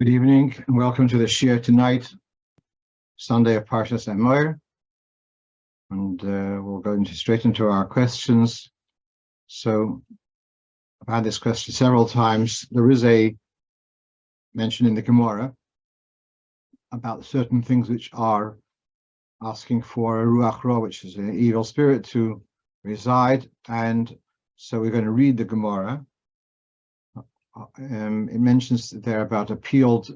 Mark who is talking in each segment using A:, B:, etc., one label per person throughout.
A: Good evening and welcome to the Shir tonight, Sunday of Parshas Emor, and we'll go straight into our questions. So I've had this question several times. There is a mention in the Gemara about certain things which are asking for a Ruach Ra, which is an evil spirit, to reside, and so we're going to read the Gemara. It mentions there about a peeled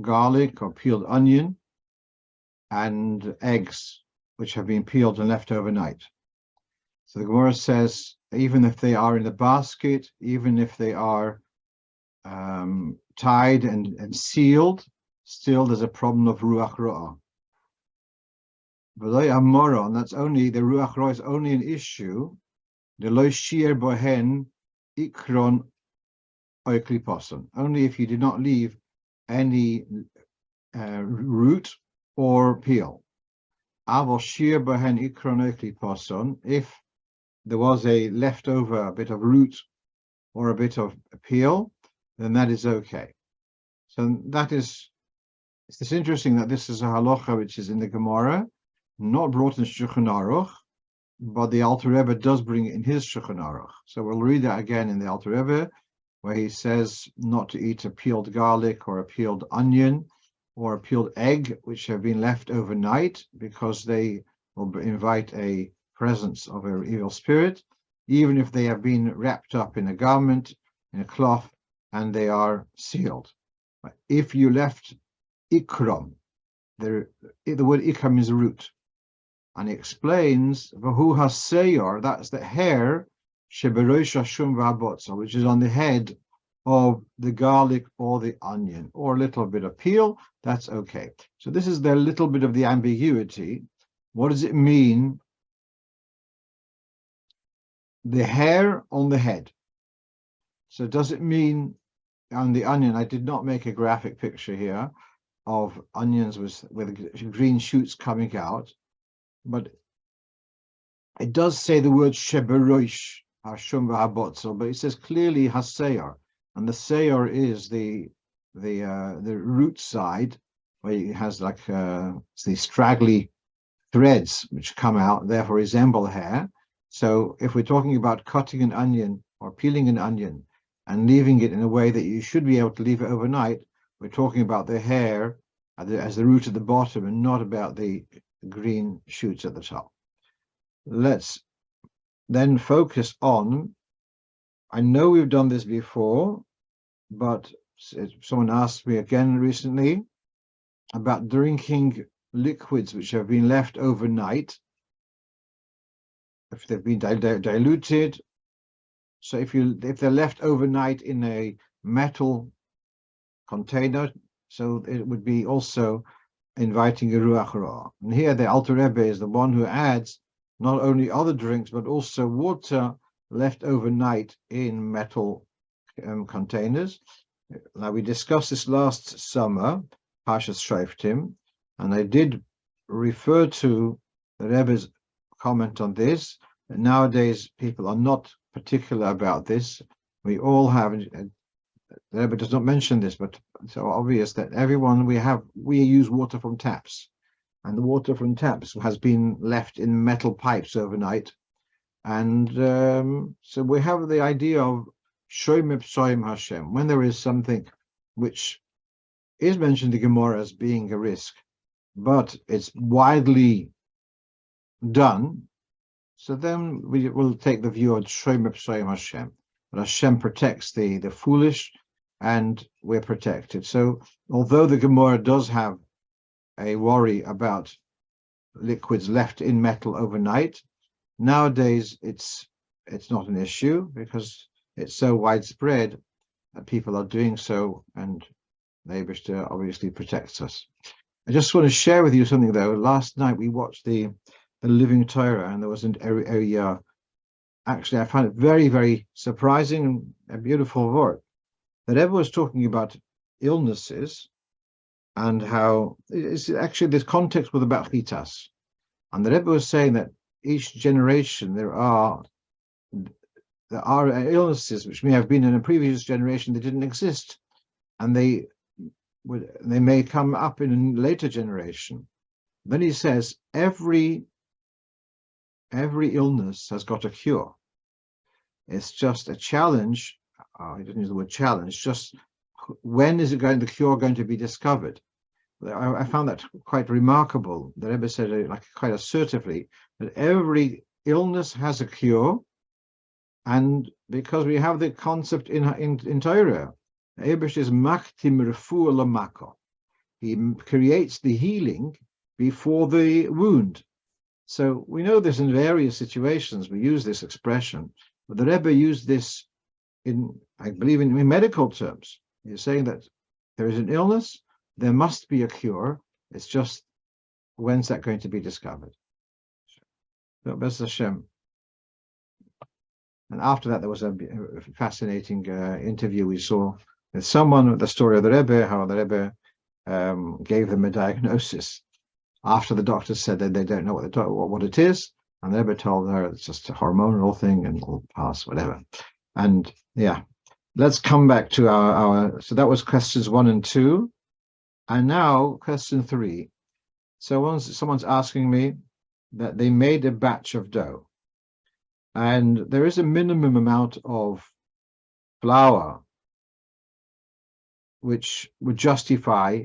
A: garlic or peeled onion and eggs which have been peeled and left overnight. So the Gemara says, even if they are in the basket, even if they are tied and sealed, still there's a problem of Ruach Ra. And that's only, the Ruach Ra is only an issue, the lo shir bohen ikron only if you did not leave any root or peel. If there was a leftover, a bit of root or a bit of peel, then that is okay. So that is, it's interesting that this is a halacha which is in the Gemara, not brought in Shulchan Aruch, but the Alter Rebbe does bring it in his Shulchan Aruch. So we'll read that again in the Alter Rebbe, where he says not to eat a peeled garlic or a peeled onion or a peeled egg which have been left overnight, because they will invite a presence of an evil spirit, even if they have been wrapped up in a garment, in a cloth, and they are sealed. If you left ikram, the word ikram means root, and he explains v'hu haseyor, that's the hair, which is on the head of the garlic or the onion, or a little bit of peel, that's okay. So this is the little bit of the ambiguity. What does it mean? The hair on the head. So does it mean on the onion? I did not make a graphic picture here of onions with green shoots coming out, but it does say the word sheberosh, but it says clearly haseyor, and the seyor is the root side, where it has like the straggly threads which come out, therefore resemble hair. So if we're talking about cutting an onion or peeling an onion and leaving it in a way that you should be able to leave it overnight, we're talking about the hair as the root at the bottom and not about the green shoots at the top. Let's then focus on, I know we've done this before, but someone asked me again recently about drinking liquids which have been left overnight, if they've been diluted. So if they're left overnight in a metal container, so it would be also inviting a Ruach Ra. And here the Alter Rebbe is the one who adds not only other drinks, but also water left overnight in metal containers. Now, we discussed this last summer, Parshas Shoftim, and I did refer to the Rebbe's comment on this. Nowadays, people are not particular about this. We all have, the Rebbe does not mention this, but it's so obvious that everyone we use water from taps. And the water from taps has been left in metal pipes overnight. And so we have the idea of Shoym Psoim Hashem, when there is something which is mentioned in Gemara as being a risk, but it's widely done, so then we will take the view of Shoym Psoim Hashem. But Hashem protects the foolish, and we're protected. So although the Gemara does have a worry about liquids left in metal overnight, nowadays it's not an issue because it's so widespread that people are doing so, and the Eibishter obviously protects us. I just want to share with you something though. Last night we watched the Living Torah, and there was an area. Actually, I found it very, very surprising and a beautiful word. The Rebbe was talking about illnesses and how it's actually this context was about chitas, and the Rebbe was saying that each generation there are illnesses which may have been in a previous generation that didn't exist, and they they may come up in a later generation. Then he says every illness has got a cure. It's just a challenge. He doesn't use the word challenge. Just when is the cure going to be discovered? I found that quite remarkable. The Rebbe said, like quite assertively, that every illness has a cure, and because we have the concept in Torah, Ebesh is maktim refuah lamako. He creates the healing before the wound. So we know this in various situations. We use this expression, but the Rebbe used this I believe, in medical terms. He's saying that there is an illness, there must be a cure. It's just when's that going to be discovered? So, Bez Hashem. And after that, there was a fascinating interview we saw with someone with the story of the Rebbe, how the Rebbe gave them a diagnosis after the doctor said that they don't know what it is, and the Rebbe told her it's just a hormonal thing and it'll pass, whatever. And yeah, let's come back to our so that was questions 1 and 2, and now question 3. So someone's asking me that they made a batch of dough, and there is a minimum amount of flour which would justify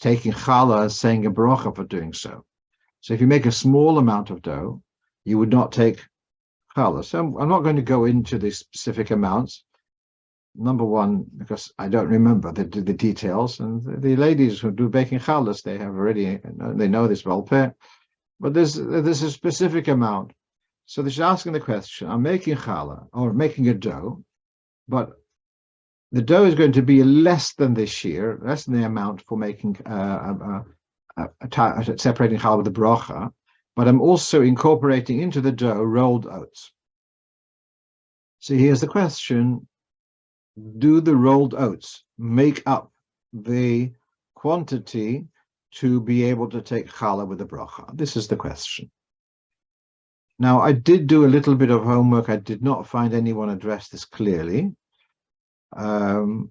A: taking challah, saying a bracha for doing so. So if you make a small amount of dough, you would not take challah. So I'm not going to go into the specific amounts. Number one, because I don't remember the details, and the ladies who do baking challahs, they know this well. But there's a specific amount. So they're asking the question: I'm making challah or making a dough, but the dough is going to be less than this year, less than the amount for making separating challah with the bracha. But I'm also incorporating into the dough rolled oats. So here's the question: do the rolled oats make up the quantity to be able to take challah with the bracha? This is the question. Now, I did do a little bit of homework. I did not find anyone address this clearly. I'm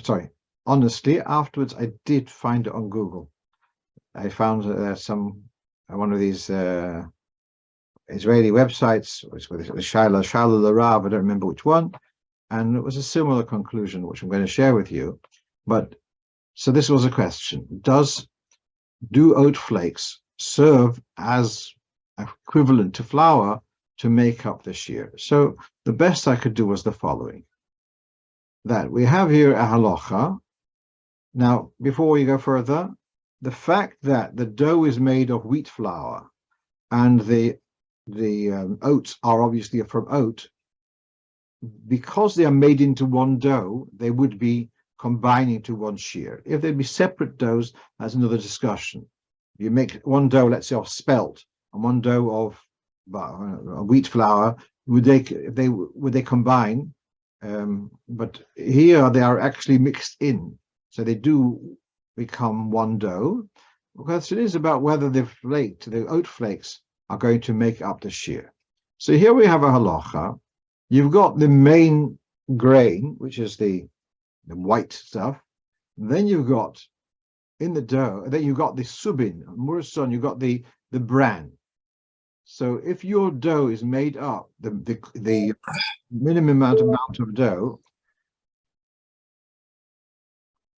A: sorry. Honestly, afterwards, I did find it on Google. I found one of these Israeli websites, which was Challah Larav, I don't remember which one, and it was a similar conclusion, which I'm going to share with you. But so this was a question: do oat flakes serve as equivalent to flour to make up the shear? So the best I could do was the following: that we have here a halacha. Now, before we go further, the fact that the dough is made of wheat flour and the oats are obviously from oat, because they are made into one dough, they would be combining to one shear. If they'd be separate doughs, that's another discussion. You make one dough, let's say, of spelt, and one dough of wheat flour, would they combine? But here they are actually mixed in, so they do become one dough. The question is about whether the oat flakes are going to make up the shear. So here we have a halacha. You've got the main grain, which is the white stuff. Then you've got in the dough, then you've got the subin, murson, you've got the bran. So if your dough is made up, the minimum amount of dough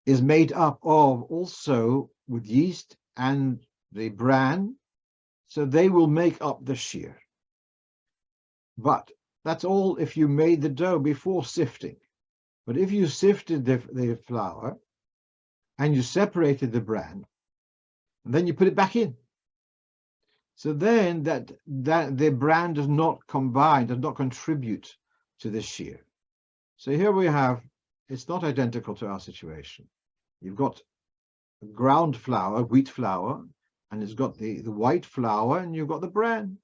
A: is made up of also with yeast and the bran, so they will make up the shear. But that's all if you made the dough before sifting. But if you sifted the flour and you separated the bran, and then you put it back in, so then that the bran does not contribute to the shear. So here we have, it's not identical to our situation. You've got ground flour, wheat flour, and it's got the white flour, and you've got the bran.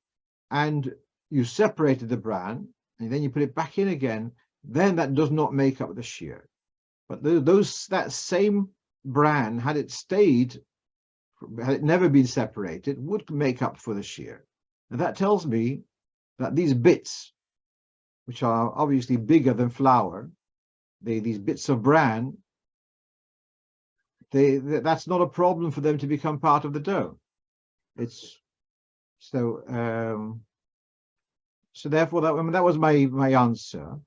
A: And you separated the bran, and then you put it back in again, then that does not make up the shear. But that same bran, had it never been separated, would make up for the shear. And that tells me that these bits, which are obviously bigger than flour, these bits of bran, that's not a problem for them to become part of the dough. It's so so therefore that was my answer,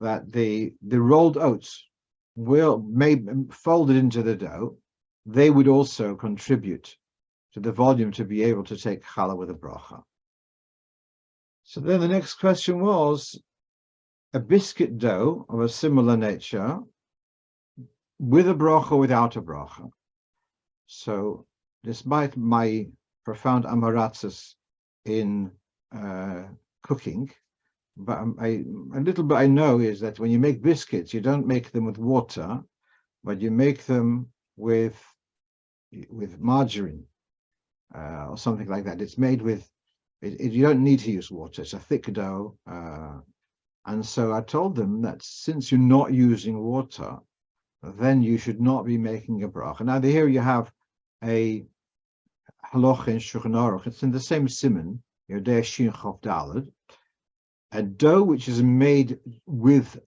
A: that the rolled oats folded into the dough, they would also contribute to the volume to be able to take challah with a bracha. So then the next question was a biscuit dough of a similar nature with a bracha or without a bracha. So despite my profound amaratzes in cooking, but a little bit I know is that when you make biscuits, you don't make them with water, but you make them with margarine or something like that. It's made with you don't need to use water. It's a thick dough, and so I told them that since you're not using water, then you should not be making a bracha. Now here you have a halacha in Shulchan Aruch. It's in the same siman, Yodei Shin Chof Daled. A dough which is made with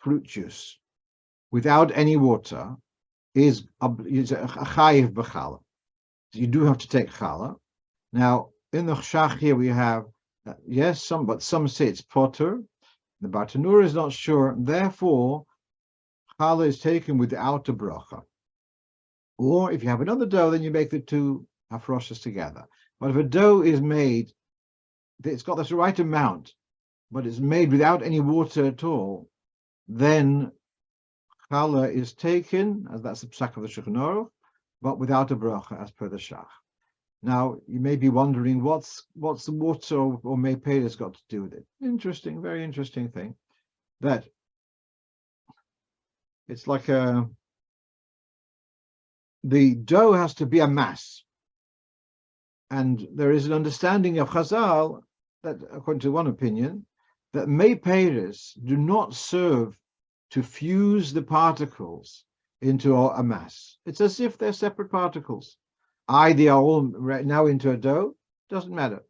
A: fruit juice without any water is a chayiv b'challah. You do have to take challah. Now in the Chshach here we have yes, but some say it's potter. The Bartanura is not sure. Therefore, challah is taken without a bracha. Or if you have another dough, then you make the two hafroshas together. But if a dough is made, it's got the right amount, but it's made without any water at all, then challah is taken, as that's the psak of the Shulchan Aruch, but without a bracha, as per the Shach. Now, you may be wondering, what's the water or mei peres got to do with it? Interesting, very interesting thing. That it's like the dough has to be a mass. And there is an understanding of Chazal that, according to one opinion, that mei peres do not serve to fuse the particles into a mass. It's as if they're separate particles. They are all right now into a dough. Doesn't matter.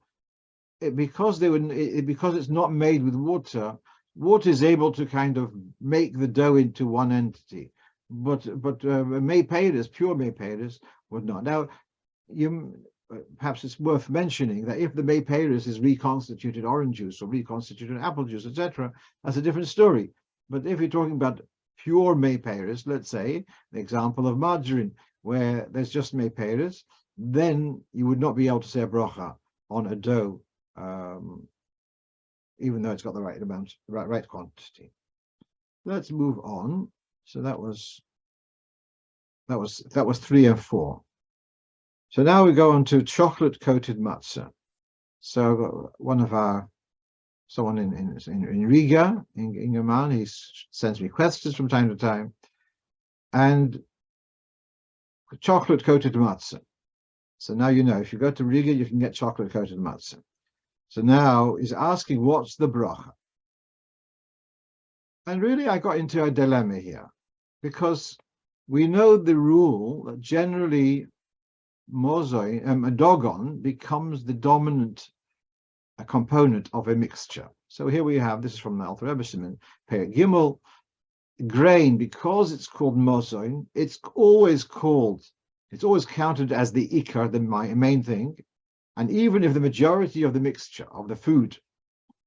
A: Because it's not made with water. Water is able to kind of make the dough into one entity. But mei peres, pure mei peres, would not. Now, perhaps it's worth mentioning that if the mei peres is reconstituted orange juice or reconstituted apple juice, etc., that's a different story. But if you're talking about pure mei peres, let's say the example of margarine, where there's just mei peres, then you would not be able to say a bracha on a dough, even though it's got the right amount, right quantity. Let's move on. So that was 3 and 4. So now we go on to chocolate coated matzo. So someone in Riga, in German, he sends me questions from time to time, and chocolate coated matzo. So now you know, if you go to Riga, you can get chocolate coated matzo. So now he's asking, what's the bracha? And really, I got into a dilemma here, because we know the rule that generally a dogon becomes the dominant component of a mixture. So here we have, this is from the Alter Rebbe Siman, Perek Gimel, grain, because it's called mozoin, it's always counted as the ikar, the main thing. And even if the majority of the mixture of the food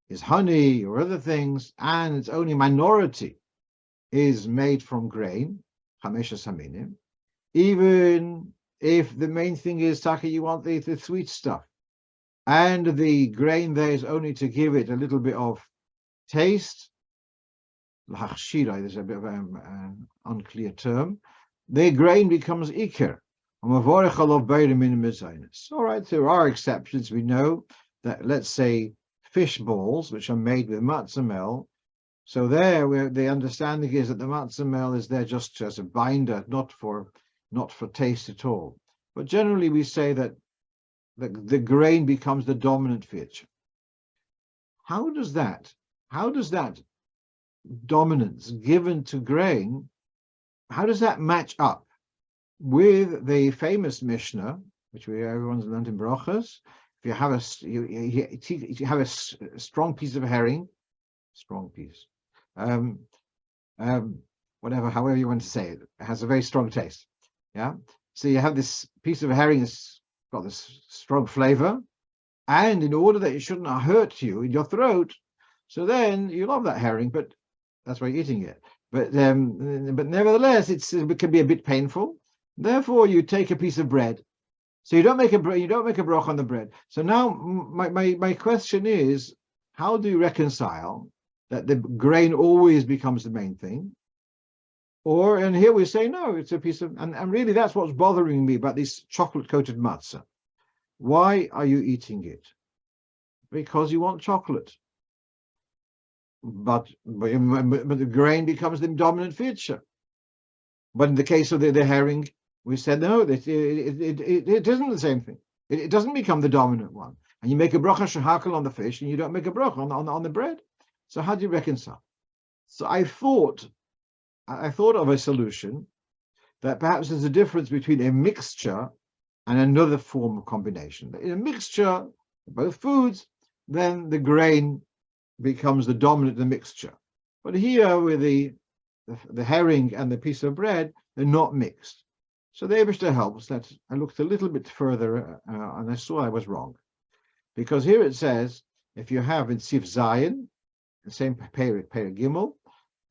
A: is honey or other things, and it's only minority is made from grain, chameshes haminim, even if the main thing is taka, you want the sweet stuff, and the grain there is only to give it a little bit of taste, l'hachshira, there's a bit of an unclear term, the grain becomes ikar. All right, there are exceptions. We know that, let's say, fish balls, which are made with matzah meal, so there the understanding is that the matzah meal is there just as a binder, not for taste at all. But generally we say that the grain becomes the dominant feature. How does that dominance given to grain, how does that match up with the famous Mishnah, which everyone's learned in Brachas? If you have a strong piece of herring, whatever, however you want to say it. It has a very strong taste. Yeah. So you have this piece of herring that's got this strong flavor, and in order that it shouldn't hurt you in your throat, so then you love that herring, but that's why you're eating it. But nevertheless, it can be a bit painful. Therefore, you take a piece of bread. So you don't make a brach on the bread. So now my question is, how do you reconcile that the grain always becomes the main thing? And here we say, no, it's a piece of, and really that's what's bothering me about this chocolate-coated matzah. Why are you eating it? Because you want chocolate. But the grain becomes the dominant feature. But in the case of the herring, we said, no, it isn't the same thing. It doesn't become the dominant one. And you make a bracha shehakel on the fish, and you don't make a bracha on the bread. So how do you reconcile? So I thought of a solution that perhaps there's a difference between a mixture and another form of combination. In a mixture, both foods, then the grain becomes the dominant in the mixture. But here with the herring and the piece of bread, they're not mixed. So the Eibishter helps that I looked a little bit further and I saw I was wrong. Because here it says, if you have in Sif Zayin, the same Perek Gimel,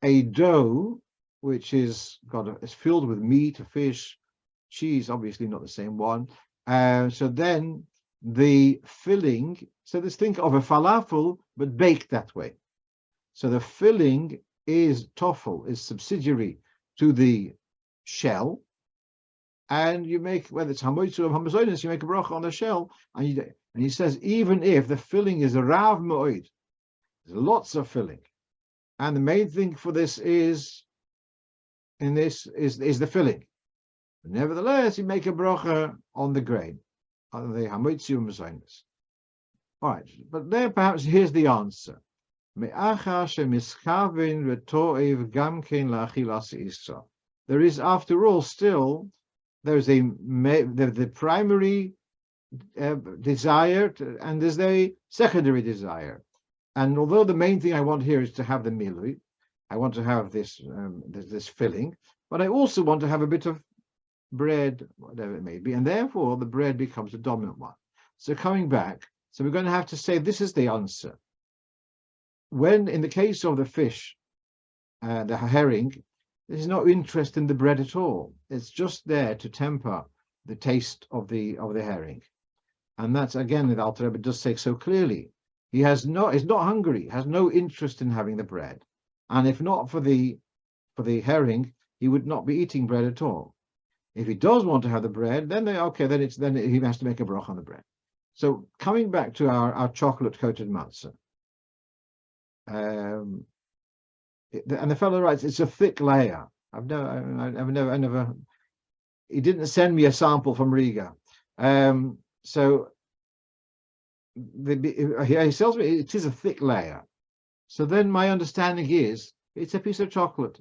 A: a dough which is filled with meat, fish, cheese, obviously not the same one. So then the filling, so let's think of a falafel, but baked that way. So the filling is toffel, is subsidiary to the shell, and you make, whether it's hamoitzu or hamazonis, you make a bracha on the shell, and he says, even if the filling is a rav moed, there's lots of filling, and the main thing for this is the filling. But nevertheless, you make a bracha on the grain, on the hamoitzu and hamazonis. All right, but there perhaps here's the answer. There is, after all, still there's the primary desire and there's a secondary desire. And although the main thing I want here is to have the milui, I want to have this filling, but I also want to have a bit of bread, whatever it may be, and therefore the bread becomes the dominant one. So coming back, so we're going to have to say this is the answer. When in the case of the fish, the herring, there's no interest in the bread at all. It's just there to temper the taste of the herring, and that's again the Alter Rebbe does say so clearly. He's not hungry, has no interest in having the bread, and if not for the herring, he would not be eating bread at all. If he does want to have the bread, then he has to make a bracha on the bread. So coming back to our chocolate coated matzah. And the fellow writes, it's a thick layer. I've never. He didn't send me a sample from Riga, so he tells me it is a thick layer. So then my understanding is it's a piece of chocolate.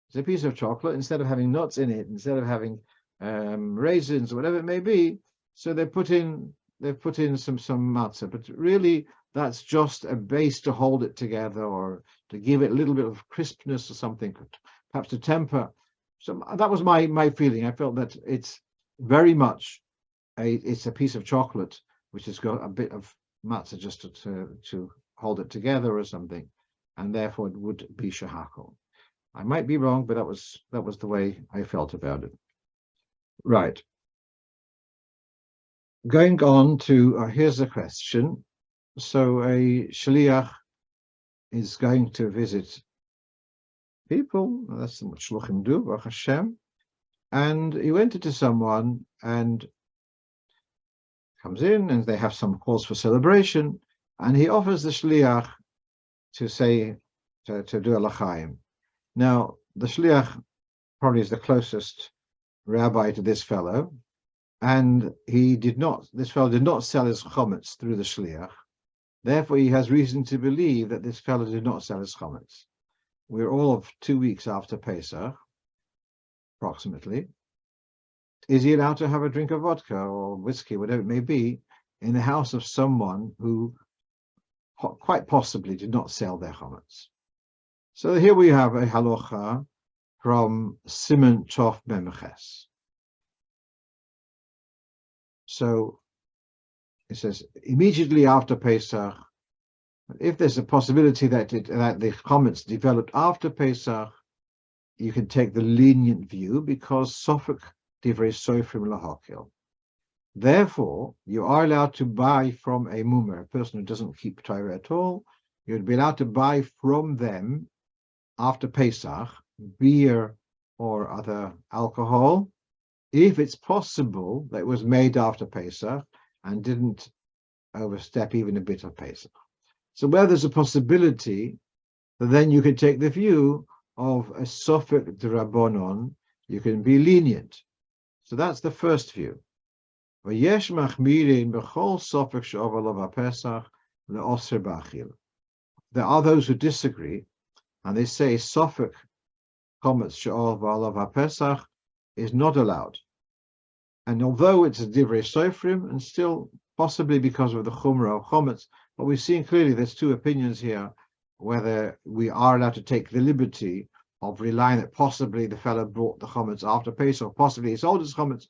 A: It's a piece of chocolate instead of having nuts in it, instead of having raisins or whatever it may be. So they've put in some matzah, but really that's just a base to hold it together or to give it a little bit of crispness or something, perhaps to temper. So that was my feeling. I felt that it's very much it's a piece of chocolate which has got a bit of matzah just to hold it together or something, and therefore it would be shehakel. I might be wrong, but that was the way I felt about it. Right. Going on to here's a question. So a shliach is going to visit people. That's what shluchim do, Baruch Hashem. And he went into someone and comes in, and they have some cause for celebration, and he offers the shliach to do a l'chaim. Now the shliach probably is the closest rabbi to this fellow, and this fellow did not sell his chametz through the shliach. Therefore, he has reason to believe that this fellow did not sell his chametz. We're all of 2 weeks after Pesach, approximately. Is he allowed to have a drink of vodka or whiskey, whatever it may be, in the house of someone who quite possibly did not sell their chametz? So here we have a halacha from Siman Tov Memches. So it says immediately after Pesach. If there's a possibility that the chametz developed after Pesach, you can take the lenient view because Sofek Divrei Sofrim Lahakil. Therefore, you are allowed to buy from a mumer, a person who doesn't keep Torah at all. You'd be allowed to buy from them after Pesach beer or other alcohol, if it's possible that it was made after Pesach and didn't overstep even a bit of Pesach. So where there's a possibility, then you can take the view of a Sofek D'Rabbanon, you can be lenient. So that's the first view. There are those who disagree, and they say Sofek chametz she'ol v'alav Pesach is not allowed. And although it's a divrei sofrim, and still possibly because of the chumrah of chametz, but we've seen clearly there's two opinions here, whether we are allowed to take the liberty of relying that possibly the fellow brought the chametz after Pesach, or possibly he sold his chametz.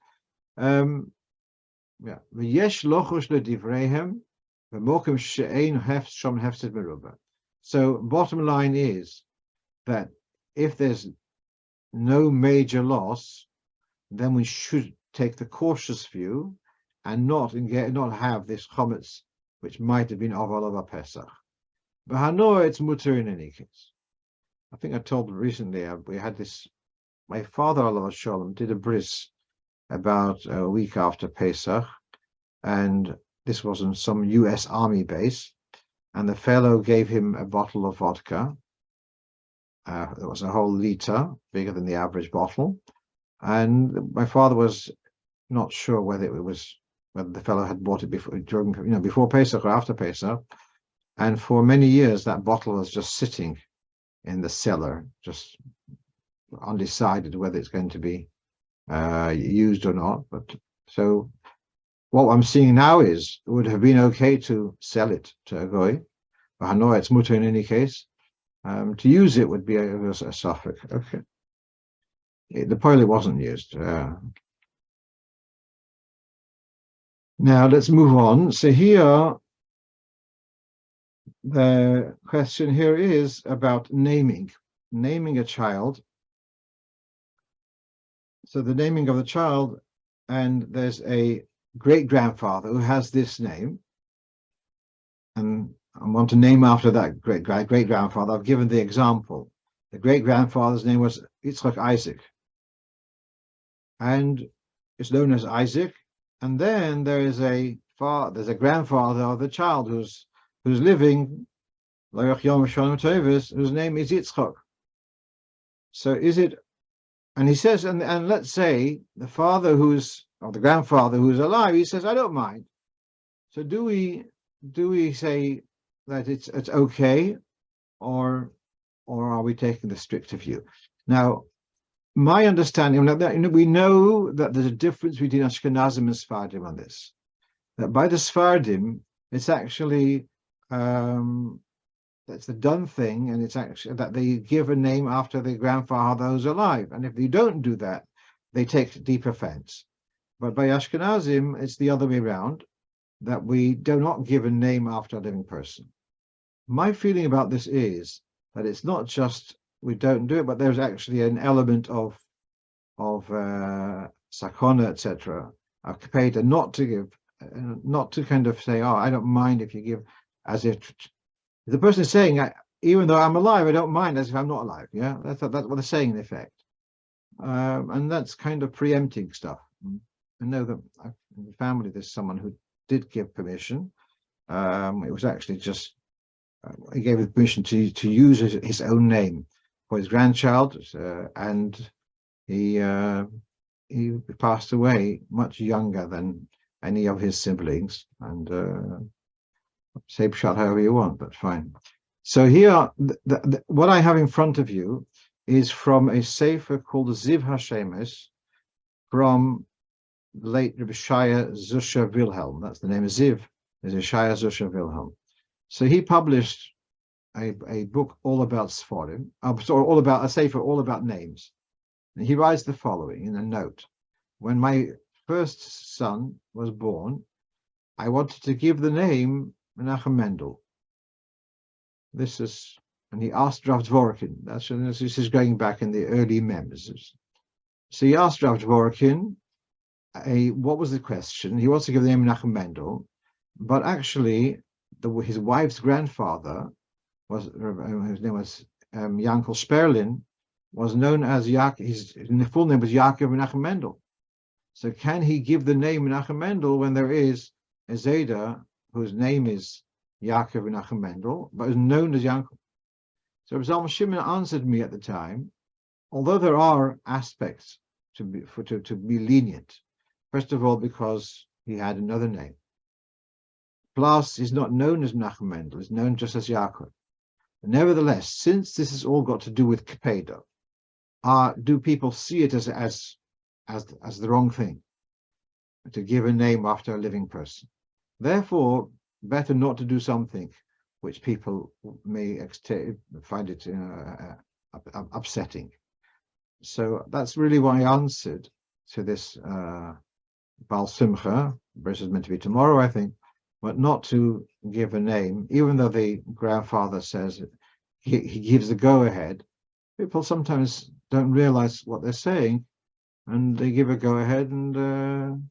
A: So bottom line is that if there's no major loss, then we should take the cautious view and not have this chametz, which might have been aval Pesach. But Hanoah, it's mutter in any case. I think I told recently we had this. My father, alav shalom, did a bris about a week after Pesach, and this was on some U.S. Army base, and the fellow gave him a bottle of vodka. It was a whole liter, bigger than the average bottle, and my father was not sure whether the fellow had bought it before Pesach or after Pesach, and for many years that bottle was just sitting in the cellar, just undecided whether it's going to be used or not. But so what I'm seeing now is it would have been okay to sell it to a goy, but I know it's mutter in any case. To use it would be a sofek. Okay. The poil wasn't used. Now let's move on. So here, the question here is about naming a child. So the naming of the child, and there's a great-grandfather who has this name, and I want to name after that great-grandfather. I've given the example. The great-grandfather's name was Yitzchak Isaac, and it's known as Isaac. And then there's a grandfather of the child who's living, whose name is Yitzchak. So is it? And he says, and let's say the grandfather who's alive, he says, I don't mind. So do we say that it's okay, or are we taking the stricter view? Now, my understanding, we know that there's a difference between Ashkenazim and Sephardim on this. That by the Sephardim, it's actually that's the done thing, and it's actually that they give a name after the grandfather who's alive. And if they don't do that, they take deep offense. But by Ashkenazim, it's the other way around, that we do not give a name after a living person. My feeling about this is that it's not just we don't do it, but there's actually an element of sakona, etc., of kapeda, not to kind of say, oh, I don't mind if you give, as if the person is saying, even though I'm alive, I don't mind, as if I'm not alive. Yeah, that's what they're saying in effect, and that's kind of preempting stuff. I know that in the family there's someone who did give permission. It was actually just he gave him permission to use his own name for his grandchild, and he passed away much younger than any of his siblings. And say pshat however you want, but fine. So here, what I have in front of you is from a sefer called Ziv Hashemes, from late Rabbi Shaya Zusha Wilhelm. That's the name of Ziv, is Shaya Zusha Wilhelm. So he published a book all about Sephardim, all about a sefer all about names. And he writes the following in a note. When my first son was born, I wanted to give the name Menachem Mendel. This is, and he asked Rav Dvorkin. This is going back in the early memes. So he asked Rav Dvorkin, what was the question? He wants to give the name Menachem Mendel, but actually, his wife's grandfather was, his name was Yankel Sperlin, was known as his full name was Yaakov Menachem Mendel. So can he give the name Menachem Mendel when there is a Zayda whose name is Yaakov Menachem Mendel, but is known as Yankel? So Rav Zalman Shimon answered me at the time, although there are aspects to be lenient. First of all, because he had another name. Plus, he's not known as Menachem Mendel, he's known just as Yaakov. Nevertheless, since this has all got to do with Kepeda, do people see it as the wrong thing to give a name after a living person? Therefore, better not to do something which people may find it upsetting. So that's really why I answered to this Baal Simcha, which is meant to be tomorrow, I think, but not to give a name, even though the grandfather says he gives the go-ahead. People sometimes don't realize what they're saying, and they give a go-ahead, and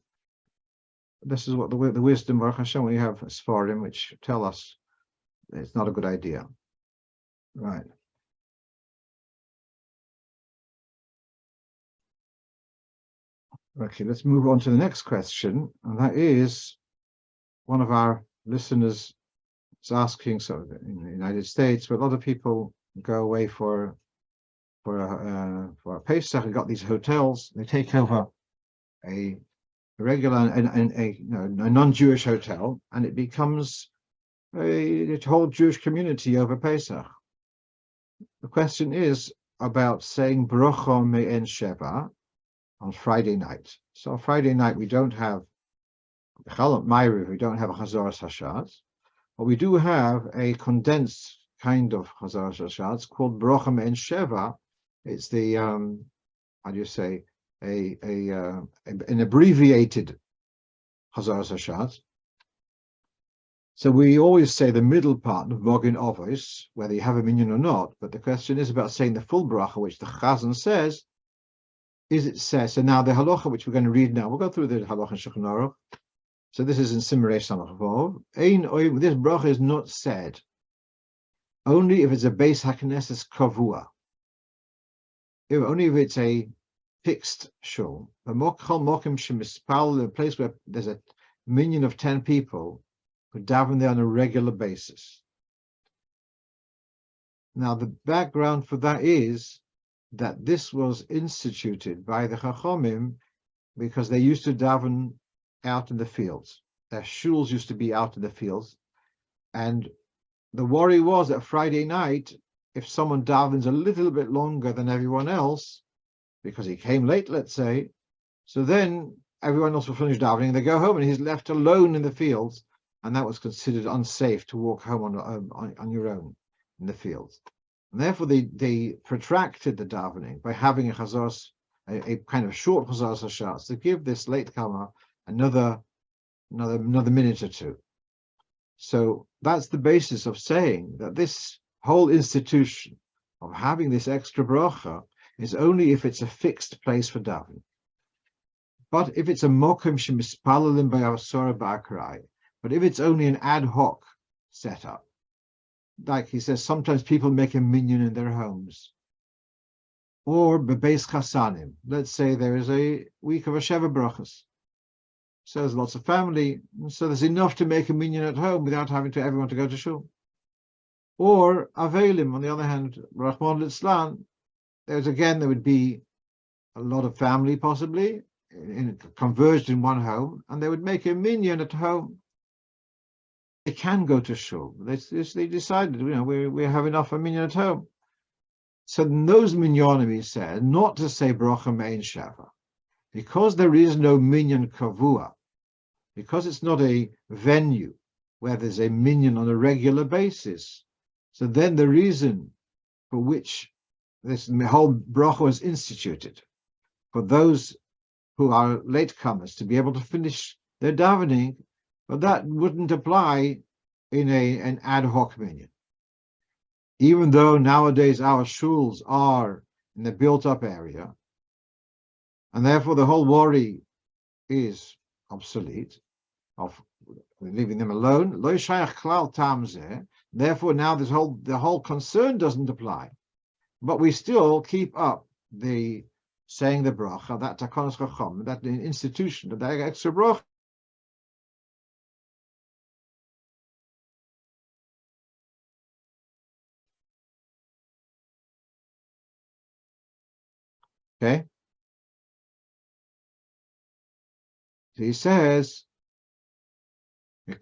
A: this is what the wisdom, Baruch Hashem, we have Sfarim, which tell us it's not a good idea. Right. Okay, let's move on to the next question, and that is one of our listeners is asking. So in the United States, where a lot of people go away for a Pesach, and got these hotels, they take over a regular and a non-Jewish hotel, and it becomes a whole Jewish community over Pesach. The question is about saying Brocha Me'en Sheva on Friday night. So on Friday night we don't have Challah Ma'ariv, we don't have a Chazaras Hashatz, but we do have a condensed kind of Chazaras Hashatz called Brocha Me'en Sheva. It's the how do you say, an abbreviated Chazaras Hashatz. So we always say the middle part of Mogin Ovos, whether you have a minyan or not, but the question is about saying the full bracha, which the Chazan says. Is it says, so now the halacha, which we're going to read now, we'll go through the halacha in Shulchan Aruch. So this is in Simarei Samach Vov. This bracha is not said only if it's a Beis HaKnesses Kavua. Only if it's a fixed shul. A place where there's a minyan of 10 people who daven there on a regular basis. Now the background for that is that this was instituted by the Chachomim because they used to daven out in the fields. Their shuls used to be out in the fields. And the worry was that Friday night, if someone davens a little bit longer than everyone else, because he came late, let's say, so then everyone else will finish davening and they go home and he's left alone in the fields, and that was considered unsafe to walk home on your own in the fields. And therefore they protracted the davening by having a chazaras, a kind of short chazaras hashatz, to give this latecomer another minute or two. So that's the basis of saying that this whole institution of having this extra bracha is only if it's a fixed place for davening. But if it's a mokum shemispalalim b'avasora ba'akrai, but if it's only an ad hoc setup, like he says, sometimes people make a minyan in their homes, or bebeis chasanim. Let's say there is a week of a sheva brachas, so there's lots of family, so there's enough to make a minyan at home without having everyone to go to shul. Or avelim, on the other hand, Rahman litzlan, there would be a lot of family possibly converged in one home, and they would make a minyan at home. They can go to shul. They decided, we have enough of minyan at home. So those minyanim, he said, not to say brocha me'en sheva, because there is no minyan kavua, because it's not a venue where there's a minyan on a regular basis. So then the reason for which this whole bracha was instituted for those who are latecomers to be able to finish their davening, but that wouldn't apply in an ad hoc minyan. Even though nowadays our shuls are in the built-up area, and therefore the whole worry is obsolete, of leaving them alone. Therefore, now the whole concern doesn't apply, but we still keep up the saying the bracha, that takonos chacham, that institution, that extra bracha. Okay, so he says, where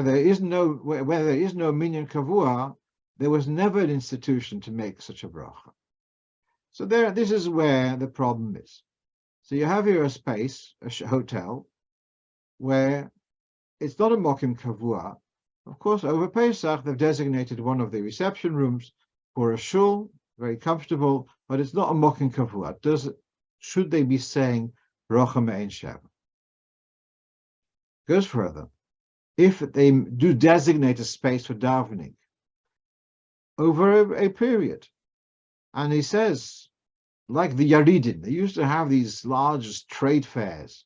A: there is no minyan kavua, there was never an institution to make such a bracha. So this is where the problem is. So you have here a space, a hotel, where it's not a mokim kavua. Of course, over Pesach, they've designated one of the reception rooms for a shul, very comfortable, but it's not a mokim kavua. Should they be saying bracha me'en sheva? Goes further. If they do designate a space for davening over a period, and he says, like the Yaridim, they used to have these large trade fairs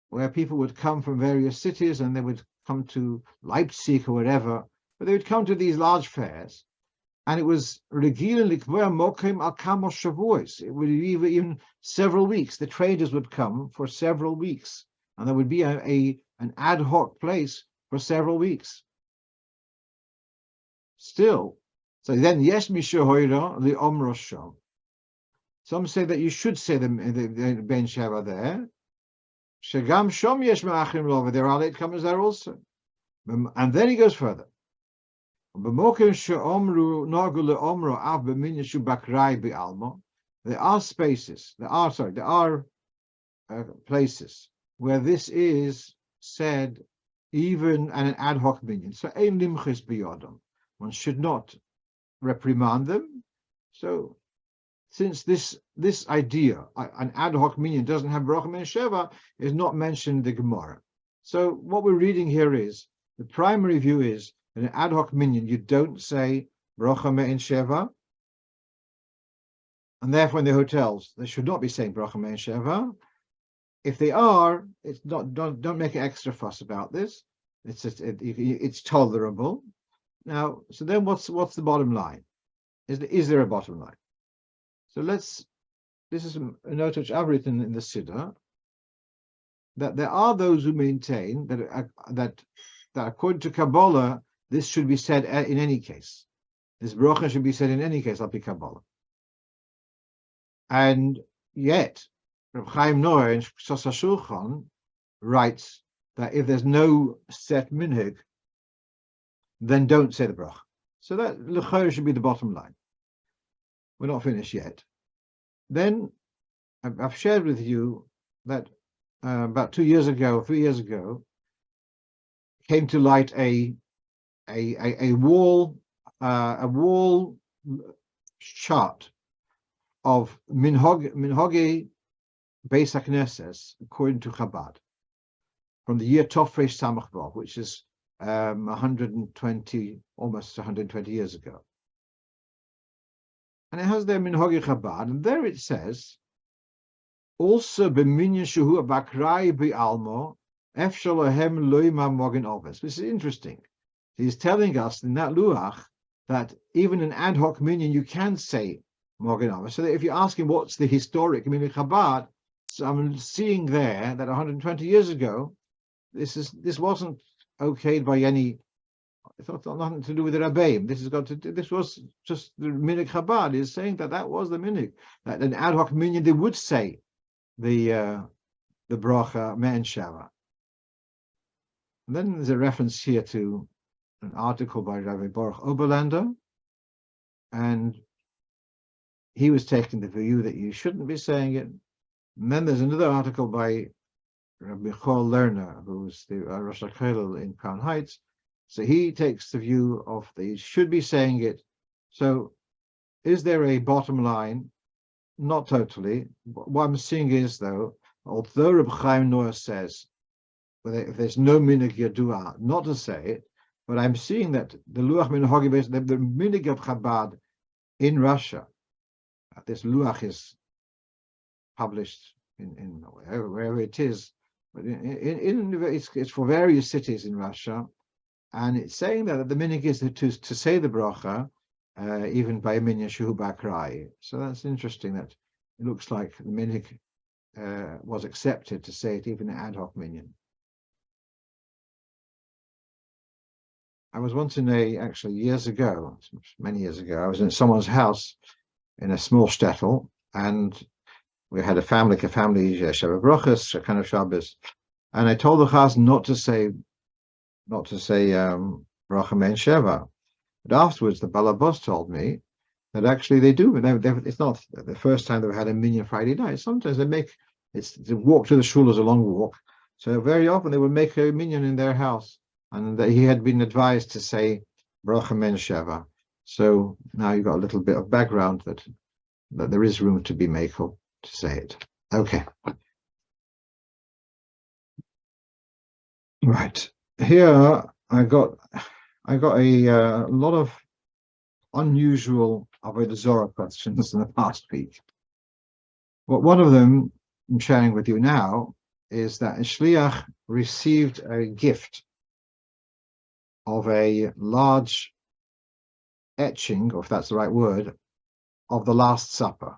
A: where people would come from various cities and they would come to Leipzig or wherever, but they would come to these large fairs, and it was regularly it would be even several weeks. The traders would come for several weeks, and there would be an ad hoc place for several weeks. Still, so then yesh mishahoira the omrosham. Some say that you should say the ben sheva there. Shagam shom yesh ma'achim lova. There are latecomers there also. And then he goes further. There are spaces. There are places where this is said even an ad hoc minyan. So ein limchis biyodam. One should not reprimand them. So since this idea, an ad hoc minyan doesn't have bracha me'en sheva, is not mentioned in the Gemara. So what we're reading here is, the primary view is, in an ad hoc minyan, you don't say bracha me'en sheva, and therefore in the hotels, they should not be saying bracha me'en sheva. If they are, it's not. Don't make an extra fuss about this. It's tolerable. Now, so then what's the bottom line? Is there a bottom line? So this is a note which I've written in the Siddur, that there are those who maintain that according to Kabbalah, this should be said in any case. This bracha should be said in any case, al pi Kabbalah. And yet, Reb Chaim Noah in Sos HaShulchan writes that if there's no set minhag, then don't say the bracha. So that l'chayr should be the bottom line. We're not finished yet. Then I've shared with you that about 3 years ago, came to light a wall chart of minhagi Beis HaKnesses according to Chabad from the year Tofresh Samach Vav, which is 120, almost 120 years ago. And it has their Minhagi Chabad, and there it says, also b'minyan shehu bakrai b'almo efshalohem loima mogen oves. This is interesting. He's telling us in that luach that even an ad hoc minyan you can say mogen oves. So that if you're asking what's the historic minyan Chabad, so I'm seeing there that 120 years ago, this wasn't okayed by any. It's not nothing to do with the Rabbeim. This was just the minhag Chabad is saying that was the minhag, that an ad hoc minyan they would say the bracha me'en sheva. And then there's a reference here to an article by Rabbi Baruch Oberlander, and he was taking the view that you shouldn't be saying it. And then there's another article by Rabbi Chol Lerner, who's the Rosh HaKollel in Crown Heights. So he takes the view of that you should be saying it. So is there a bottom line? Not totally. What I'm seeing is, though, although Reb Chaim Noah says, if there's no minig yadua, not to say it, but I'm seeing that the Luach Minhagi, the minig of Chabad in Russia, this Luach is published in wherever it is, but it's for various cities in Russia, and it's saying that the minig is to say the bracha, even by a minyan shuhu bakrai. So that's interesting. That it looks like the minig was accepted to say it even in ad hoc minyan. I was once actually years ago, many years ago, I was in someone's house in a small shtetl, and we had a family Sheva Brochus, kind of Shabbos, and I told the chaz not to say Bracha Men Sheva. But afterwards, the Balabos told me that actually they do. It's not the first time they've had a minyan Friday night. Sometimes they make the walk to the shul is a long walk, so very often they would make a minyan in their house, and that he had been advised to say Bracha Men Sheva. So now you've got a little bit of background that there is room to be makel to say it. Okay. Right. Here I got a lot of unusual Avodah Zorah questions in the past week. Well, one of them I'm sharing with you now is that a shliach received a gift of a large etching, or if that's the right word, of the Last Supper.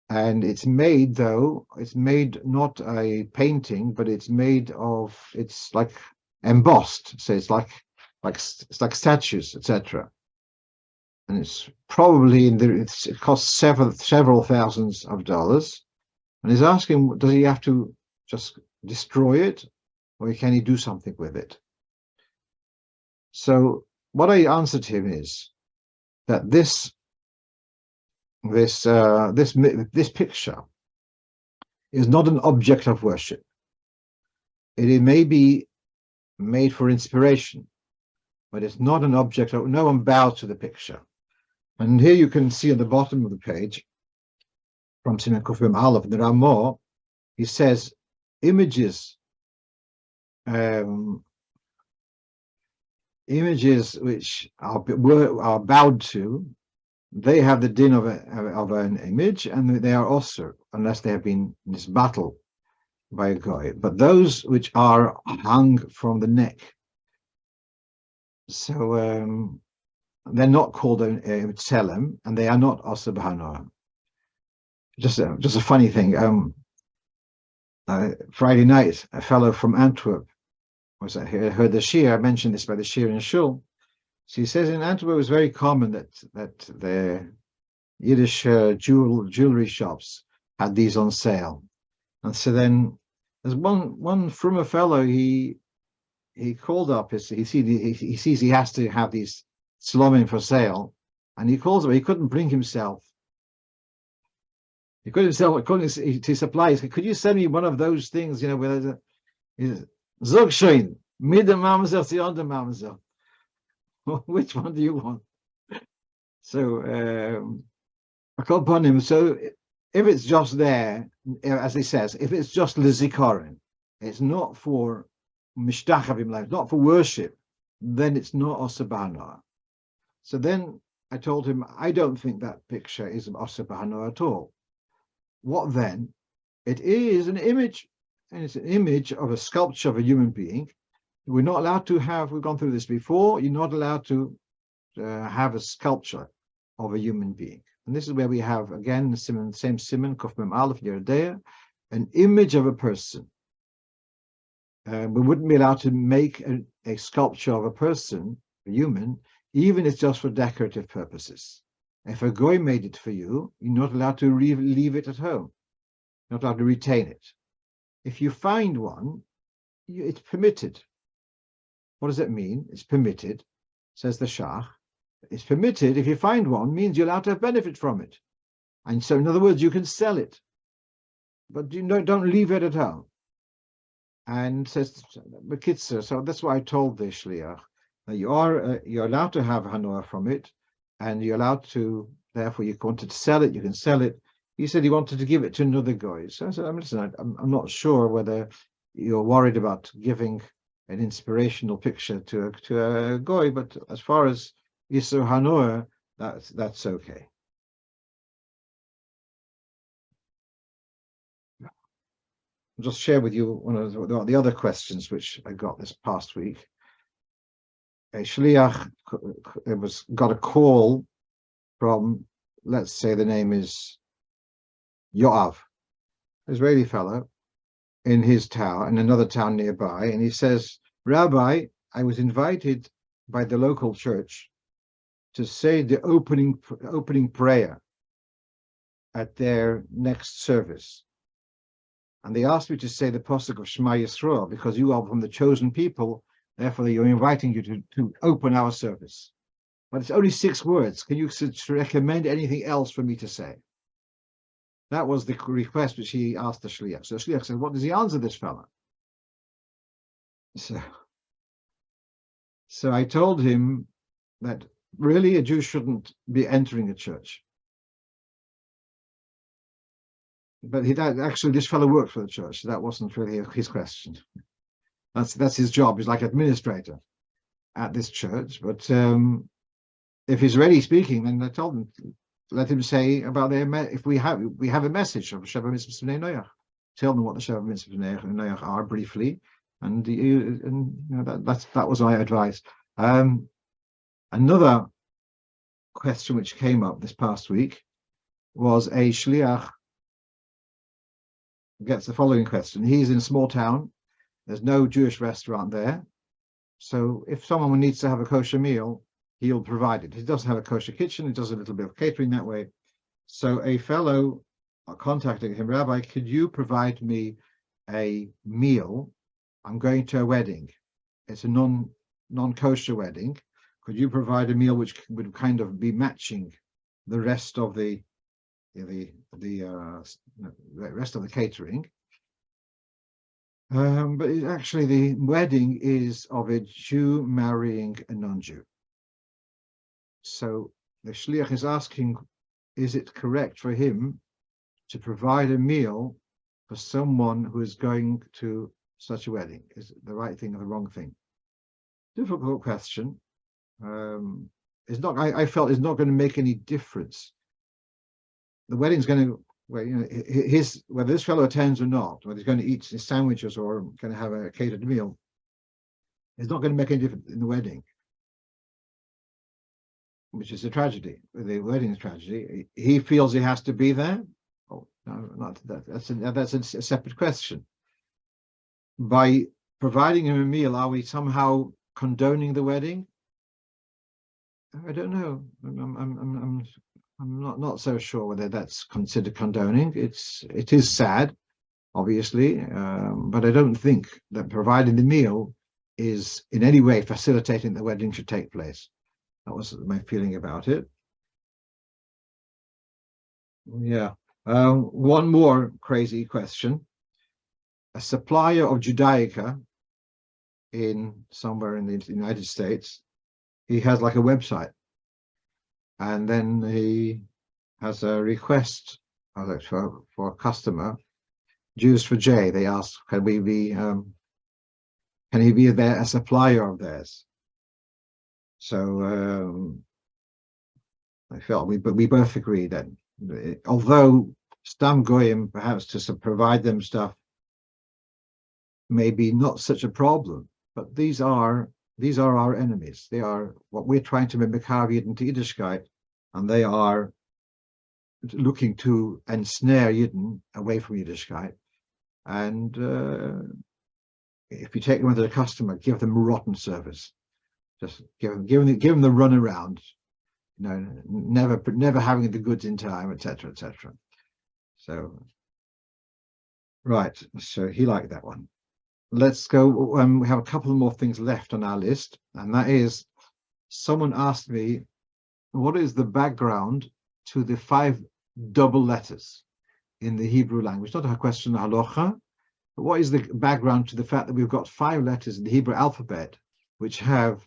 A: And it's made not a painting, but it's like embossed. So it's like statues, etc. And it's probably it costs several thousands of dollars. And he's asking, does he have to just destroy it, or can he do something with it? So what I answered him is that this picture is not an object of worship. It may be made for inspiration, but it's not an object of, no one bows to the picture. And here you can see at the bottom of the page, from Siman Kufim Aleph, the Ramah, he says, images which are bowed to, they have the din of an image, and they are also, unless they have been misbattled by a goy. But those which are hung from the neck, so they're not called a tselem, and they are not also b'hanoah. Just a funny thing. Friday night, a fellow from Antwerp heard the shir. I mentioned this by the shir in shul. So he says in Antwerp it was very common that the Yiddish jewelry shops had these on sale, and so then there's one from a fellow he called up. He sees he has to have these slomim for sale, and he calls up. He couldn't bring himself. He couldn't to supply. Could you send me one of those things? You know, where Zog Shoin mid the mamzer, the on the mamzer. Which one do you want? So I called upon him. So if it's just there, as he says, if it's just lizikaron, it's not for mishtachavim life, not for worship, then it's not osabana. So then I told him, I don't think that picture is osabana at all. What then? It is an image, and it's an image of a sculpture of a human being. We're not allowed to have, we've gone through this before, you're not allowed to have a sculpture of a human being. And this is where we have, again, the same Siman, Kufmem Aleph, Yeridea, an image of a person. We wouldn't be allowed to make a sculpture of a person, a human, even if it's just for decorative purposes. If a goy made it for you, you're not allowed to leave it at home. You're not allowed to retain it. If you find one, it's permitted. What does it mean? It's permitted, says the Shach. It's permitted if you find one, means you're allowed to have benefit from it. And so, in other words, you can sell it, but you don't leave it at home. And says Bekitzer, so that's why I told the Shliach that you're allowed to have hanoah from it, and you're allowed to, therefore you wanted to sell it, you can sell it. He said he wanted to give it to another guy. So I said, listen, I'm not sure whether you're worried about giving an inspirational picture to a guy, but as far as Isur Hanoah, that's okay. I'll just share with you one of the other questions which I got this past week. A shliach got a call from, let's say the name is Yoav, Israeli fellow, in his town, in another town nearby, and he says, Rabbi, I was invited by the local church to say the opening prayer at their next service. And they asked me to say the Pasuk of Shema Yisrael, because you are from the chosen people, therefore you're inviting you to open our service. But it's only 6 words. Can you recommend anything else for me to say? That was the request which he asked the shliach. So the shliach said, what does he answer this fellow? So I told him that really a Jew shouldn't be entering a church. But actually, this fellow worked for the church. So that wasn't really his question. That's his job. He's like administrator at this church. But if he's already speaking, then I told him, let him say about if we have a message of Sheva Mitzvahs B'nei Noach. Tell them what the Sheva Mitzvahs B'nei Noach are briefly, and that was my advice. Another question which came up this past week was a shliach gets the following question. He's in a small town. There's no Jewish restaurant there. So if someone needs to have a kosher meal, he'll provide it. He doesn't have a kosher kitchen. He does a little bit of catering that way. So a fellow contacting him, Rabbi, could you provide me a meal? I'm going to a wedding. It's a non-kosher wedding. Could you provide a meal which would kind of be matching the rest of the rest of the catering? But actually, the wedding is of a Jew marrying a non-Jew. So the shliach is asking, is it correct for him to provide a meal for someone who is going to such a wedding? Is it the right thing or the wrong thing? Difficult question. It's not. I felt it's not going to make any difference. The wedding's going to, whether this fellow attends or not, whether he's going to eat his sandwiches or going to have a catered meal, it's not going to make any difference in the wedding, which is a tragedy. The wedding is a tragedy. He feels he has to be there. Oh, no, not that. That's a separate question. By providing him a meal, are we somehow condoning the wedding? I don't know. I'm not so sure whether that's considered condoning. It is sad, obviously, but I don't think that providing the meal is in any way facilitating the wedding should take place. That was my feeling about it. Yeah. One more crazy question. A supplier of Judaica somewhere in the United States, he has like a website, and then he has a request for a customer, Jews for J. They ask, can he be a supplier of theirs? So I felt we both agreed that although Stam Goyim perhaps to provide them stuff maybe not such a problem, but these are our enemies. They are what we're trying to make Yidden into Yiddishkeit, and they are looking to ensnare Yidden away from Yiddishkeit. And if you take them as a customer, give them rotten service. Just give them the runaround. Never having the goods in time, etc., etc. So, right. So he liked that one. Let's go. We have a couple more things left on our list, and that is, someone asked me, what is the background to the 5 double letters in the Hebrew language? Not a question of halacha, but what is the background to the fact that we've got 5 letters in the Hebrew alphabet which have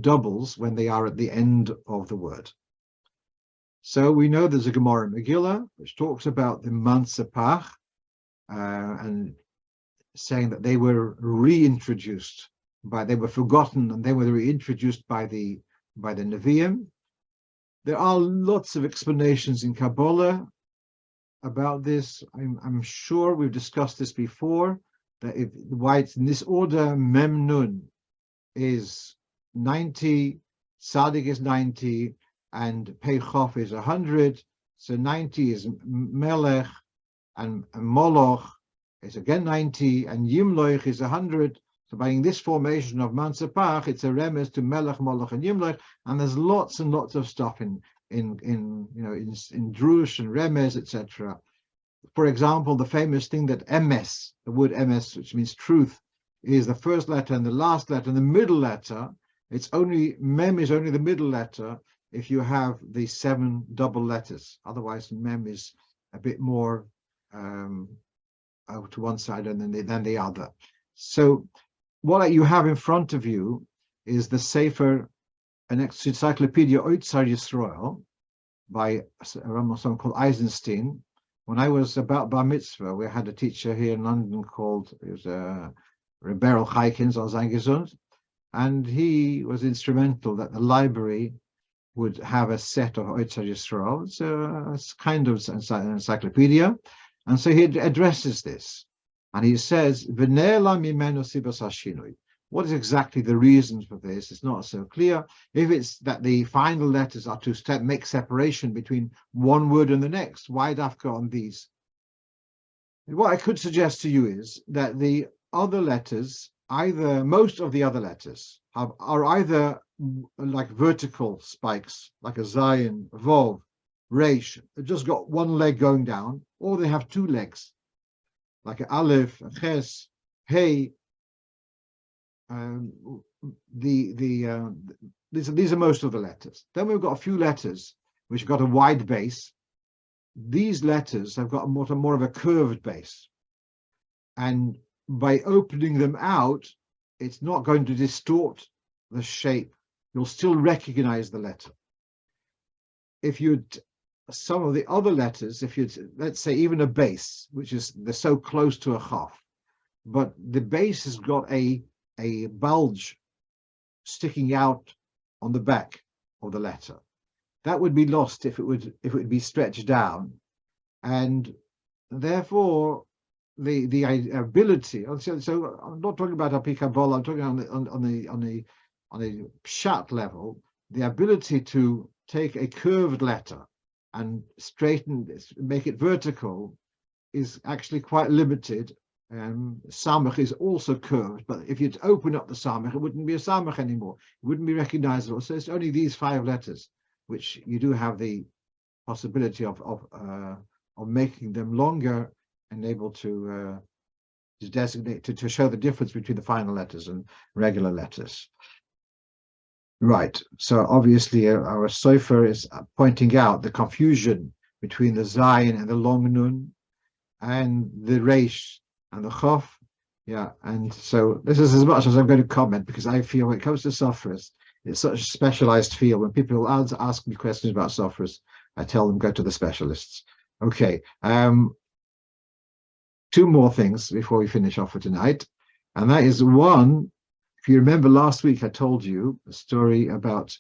A: doubles when they are at the end of the word? So we know there's a Gemara in Megillah which talks about the Pesach and saying that they were reintroduced they were forgotten and they were reintroduced by the Nevi'im. There are lots of explanations in Kabbalah about this. I'm sure we've discussed this before, that why it's in this order. Mem Nun is 90, Tzadik is 90, and Pei Chof is 100. So 90 is Melech, and Moloch is again 90, and Yimloch is 100. So by this formation of Pesach, it's a remez to Melech, Moloch, and Yimloch, and there's lots and lots of stuff in Drush and remez, etc. For example, the famous thing that emes, the word emes, which means truth, is the first letter and the last letter and the middle letter. It's only mem is only the middle letter if you have the 7 double letters. Otherwise, mem is a bit more to one side than the other. So what you have in front of you is the Sefer, an encyclopedia Oitzar Yisrael by someone called Eisenstein. When I was about bar mitzvah, we had a teacher here in London called Rebero Chaikins, Gesund, and he was instrumental that the library would have a set of Oitzar Yisrael. It's kind of an encyclopedia. And so he addresses this. And he says, what is exactly the reason for this? It's not so clear. If it's that the final letters are to make separation between one word and the next, why dafka on these? What I could suggest to you is that the other letters, most of the other letters, are either like vertical spikes, like a Zayin, Vov, Reish, just got one leg going down, or they have 2 legs, like an Aleph, a Ches, Hey. These are most of the letters. Then we've got a few letters which have got a wide base. These letters have got more of a curved base, and by opening them out, it's not going to distort the shape. You'll still recognize the letter. If some of the other letters, let's say even a base, which is they're so close to a chaf, but the base has got a bulge sticking out on the back of the letter, that would be lost if it would be stretched down, and therefore the ability. So I'm not talking about a Kabbalah. I'm talking on the pshat level. The ability to take a curved letter and straighten this, make it vertical, is actually quite limited. Samach is also curved, but if you'd open up the samach, it wouldn't be a samach anymore. It wouldn't be recognizable. So it's only these 5 letters which you do have the possibility of making them longer and able to designate, to show the difference between the final letters and regular letters. Right. So obviously our Sofer is pointing out the confusion between the Zayin and the long Nun and the Reish and the Chof. Yeah, and so this is as much as I'm going to comment, because I feel when it comes to Sofras, it's such a specialized field. When people ask me questions about Sofras, I tell them go to the specialists. Okay, 2 more things before we finish off for tonight, and that is one. If you remember last week, I told you a story about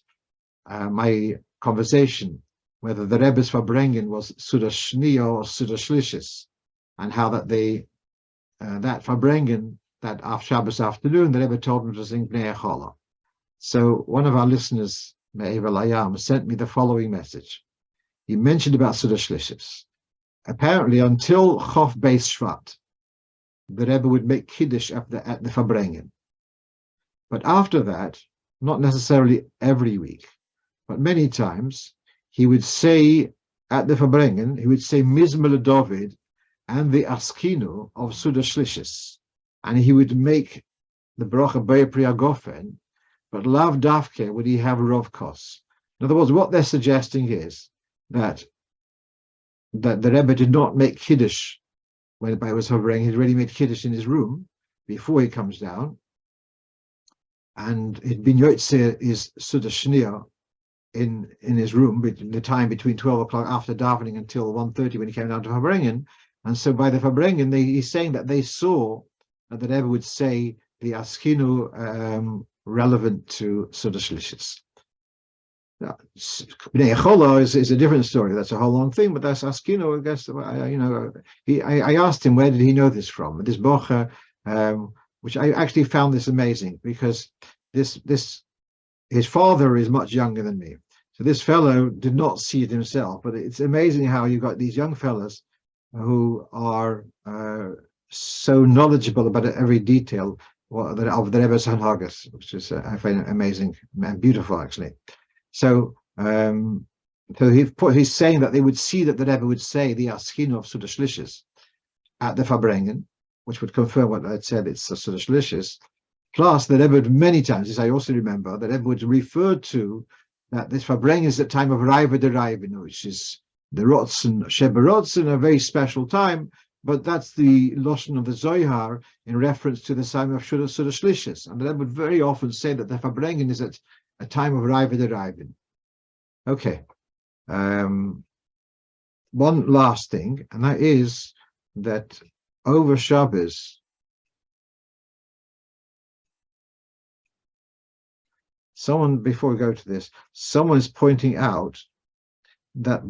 A: my conversation whether the Rebbe's Farbrengen was Suda Shniya or Suda Shlishis, and how that that Farbrengen, that Shabbos afternoon, the Rebbe told him to sing Bnei Challah. So one of our listeners, Me'ev Elayam, sent me the following message. He mentioned about Suda Shlishis. Apparently, until Chof Beis Shvat, the Rebbe would make Kiddush at the Farbrengen. But after that, not necessarily every week, but many times, he would say at the Farbrengen, he would say Mizmor David and the Askinu of Suda Shlishis, and he would make the Bracha Be'Pri Agofen, but Lav Davke would he have Rov Kos. In other words, what they're suggesting is that the Rebbe did not make Kiddush when it was Farbrengen. He'd already made Kiddush in his room before he comes down, and Bin Yotzeh is Suda Shniya in his room, the time between 12 o'clock after davening until 1:30 when he came down to Farbrengen. And so by the Farbrengen, he's saying that they saw that the Rebbe would say the Askinu relevant to Suda Shlishis. Bnei Challah is a different story. That's a whole long thing, but that's Askinu. I guess I asked him where did he know this from. This Bocher, which I actually found this amazing because his father is much younger than me. So this fellow did not see it himself, but it's amazing how you've got these young fellas who are so knowledgeable about every detail of the Rebbe's Hanhagas, which is I find amazing and beautiful actually. So he's saying that they would see that the Rebbe would say the Askinu of Suda Shlishis at the Farbrengen, which would confirm what I'd said, it's Suda Shlishis. Plus, the Rebbe would many times, as I also remember, the Rebbe would refer to that this Farbrengen is the time of Raiva de Raivin, which is the Rotzen, Sheba Rotzen, a very special time, but that's the Lashon of the Zohar in reference to the time of Suda Shlishis. And the Rebbe would very often say that the Farbrengen is at a time of Raiva de Raivin. Okay. One last thing, and that is that over Shabbos, before we go to this, someone is pointing out that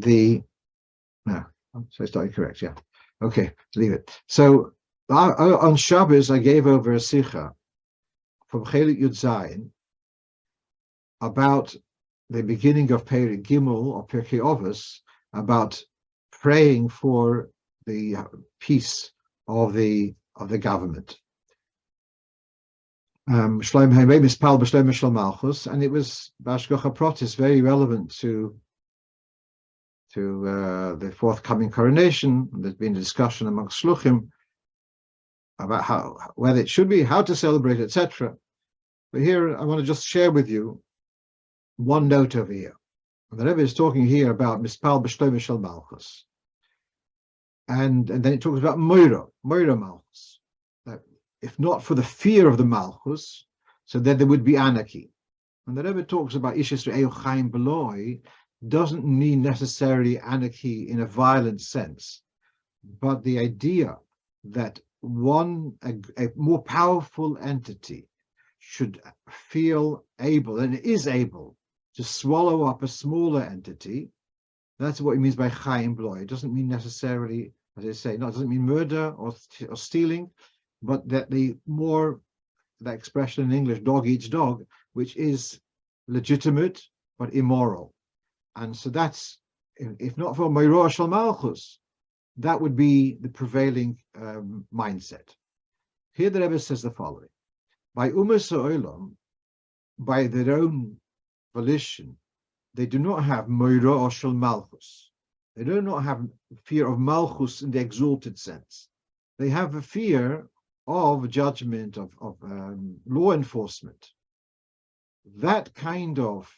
A: so it's not incorrect, yeah. Okay, leave it. So on Shabbos, I gave over a Sikha from Chelik Yud Zayin about the beginning of Perek Gimel or Pirkei Avos, about praying for the peace of the government. And it was Bashgacha Protis, very relevant to the forthcoming coronation. There's been a discussion amongst Shluchim about whether it should be, how to celebrate, etc. But here I want to just share with you one note over here. And the Rebbe is talking here about Mispal B'Shloimeh Shel Malchus. And then it talks about Moira Malchus. That if not for the fear of the Malchus, so then there would be anarchy. And the Rebbe talks about Ish Yisrael Chaim Beloi, doesn't mean necessarily anarchy in a violent sense, but the idea that a more powerful entity should feel able, and is able, to swallow up a smaller entity. That's what it means by Chaim Beloi. It doesn't mean necessarily, as I say, it doesn't mean murder or stealing, but that that expression in English, dog eats dog, which is legitimate but immoral. And so that's, if not for Moira Shel Malchus, that would be the prevailing mindset. Here the Rebbe says the following: by Umas Ha'olam, by their own volition, they do not have Moira Shel Malchus. They do not have fear of Malchus in the exalted sense. They have a fear of judgment, of law enforcement. That kind of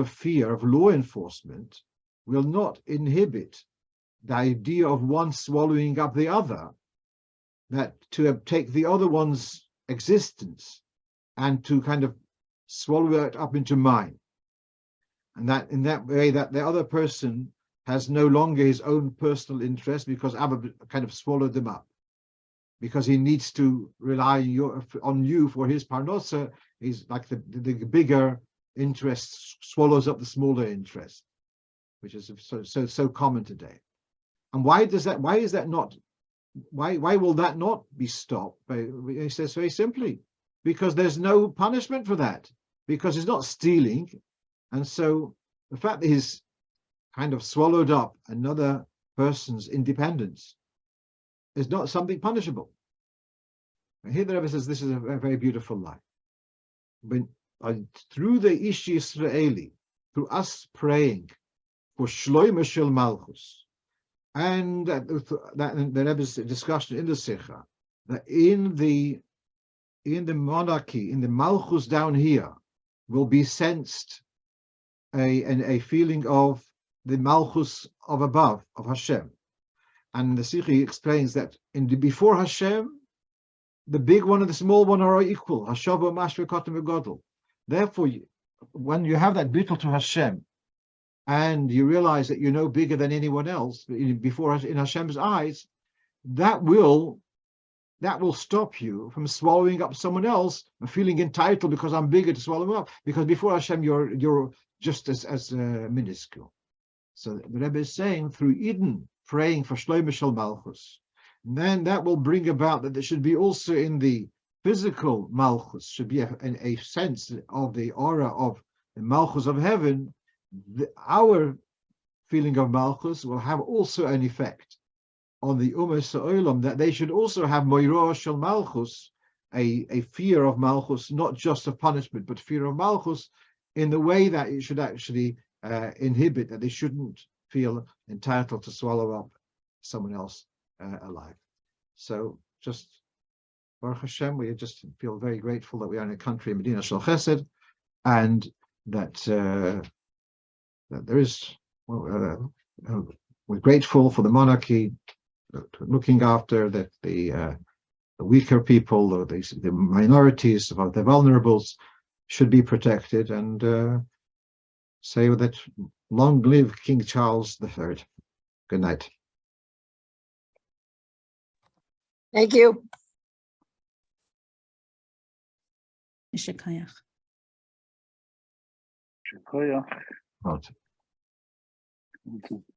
A: fear of law enforcement will not inhibit the idea of one swallowing up the other, that to take the other one's existence and to kind of swallow it up into mine. And that in that way that the other person has no longer his own personal interest because Abba kind of swallowed them up. Because he needs to rely on you for his parnosa. He's like the bigger interest swallows up the smaller interest, which is so common today. And why is that not? Why will that not be stopped? He says very simply, because there's no punishment for that, because it's not stealing, and so the fact that he's kind of swallowed up another person's independence is not something punishable. And here the Rebbe says this is a very beautiful line. When through the Ish Yisraeli, through us praying for Shloimeh Shel Malchus, and that the Rebbe's discussion in the Sikha, that in the monarchy, in the Malchus down here, will be sensed a feeling of the Malchus of above, of Hashem. And the Sikha explains that before Hashem, the big one and the small one are equal. Therefore, when you have that bittul to Hashem, and you realize that you're no bigger than anyone else before in Hashem's eyes, that will stop you from swallowing up someone else and feeling entitled because I'm bigger to swallow them up. Because before Hashem, you're just as minuscule. So the Rebbe is saying through Eden, praying for Shlomo Shel Malchus, and then that will bring about that there should be also in the physical Malchus, should be a sense of the aura of the Malchus of heaven. Our feeling of Malchus will have also an effect on the Umas Ha'olam, that they should also have Moirah Shel Malchus, a fear of Malchus, not just of punishment, but fear of Malchus, in the way that it should actually inhibit, that they shouldn't feel entitled to swallow up someone else alive. So just Baruch Hashem, we just feel very grateful that we are in a country, Medina Shel Chesed, and that there is, we're grateful for the monarchy looking after the weaker people, or the minorities, the vulnerables should be protected, and say that long live King Charles III. Good night.
B: Thank you.
C: Shikoyach.
D: Shikoyach.
A: Right.